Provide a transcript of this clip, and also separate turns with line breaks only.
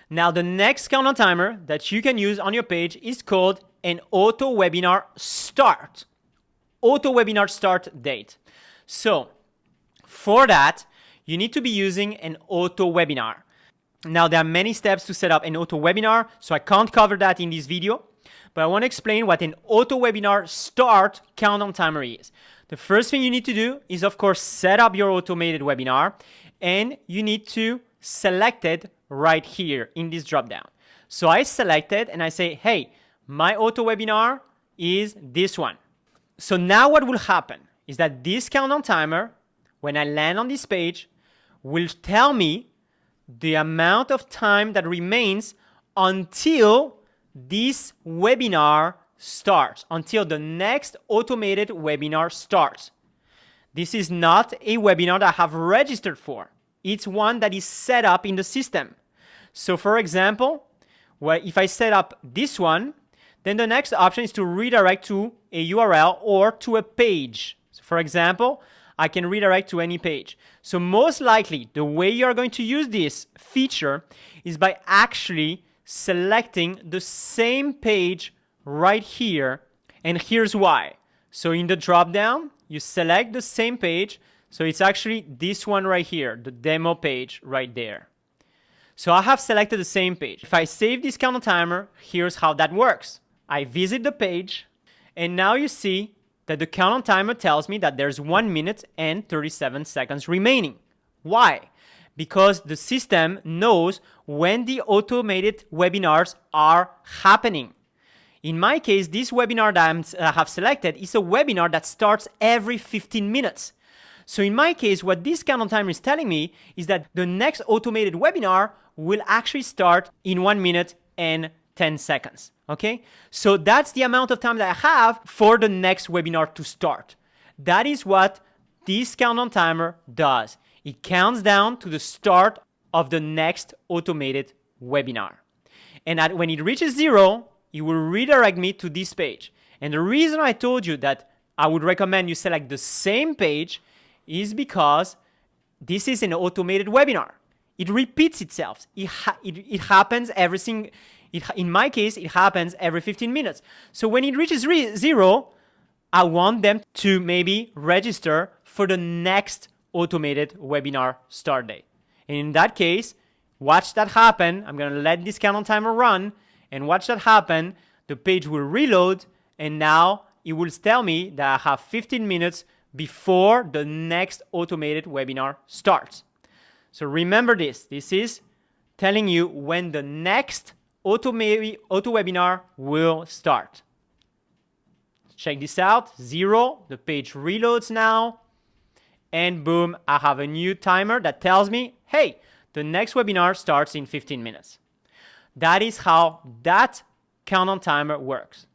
Now, the next countdown timer that you can use on your page is called an AutoWebinarStart. AutoWebinarStart date. So, for that, you need to be using an AutoWebinar. Now, there are many steps to set up an AutoWebinar, so I can't cover that in this video, but I want to explain what an AutoWebinarStart countdown timer is. The first thing you need to do is, of course, set up your automated webinar, and you need to select it right here in this dropdown. So I select it and I say, hey, my AutoWebinar is this one. So now what will happen is that this countdown timer, when I land on this page, will tell me the amount of time that remains until this webinar starts, until the next automated webinar starts. This is not a webinar that I have registered for. It's one that is set up in the system. So for example, if I set up this one, then the next option is to redirect to a URL or to a page. So for example, I can redirect to any page. So most likely, the way you are going to use this feature is by actually selecting the same page right here. And here's why. So in the dropdown, you select the same page. So it's actually this one right here, the demo page right there. So I have selected the same page. If I save this countdown timer, here's how that works. I visit the page, and now you see that the countdown timer tells me that there's 1 minute and 37 seconds remaining. Why? Because the system knows when the automated webinars are happening. In my case, this webinar that I have selected is a webinar that starts every 15 minutes. So in my case, what this countdown timer is telling me is that the next automated webinar will actually start in 1 minute and 10 seconds. Okay? So that's the amount of time that I have for the next webinar to start. That is what this countdown timer does. It counts down to the start of the next automated webinar. And when it reaches 0, it will redirect me to this page. And the reason I told you that I would recommend you select the same page is because this is an automated webinar. It repeats itself. It happens in my case, it happens every 15 minutes. So when it reaches 0, I want them to maybe register for the next automated webinar start date. And in that case, watch that happen. I'm going to let this countdown timer run and watch that happen. The page will reload, and now it will tell me that I have 15 minutes before the next automated webinar starts. So remember this. This is telling you when the next AutoWebinar will start. Check this out. 0. The page reloads now. And boom, I have a new timer that tells me, hey, the next webinar starts in 15 minutes. That is how that countdown timer works.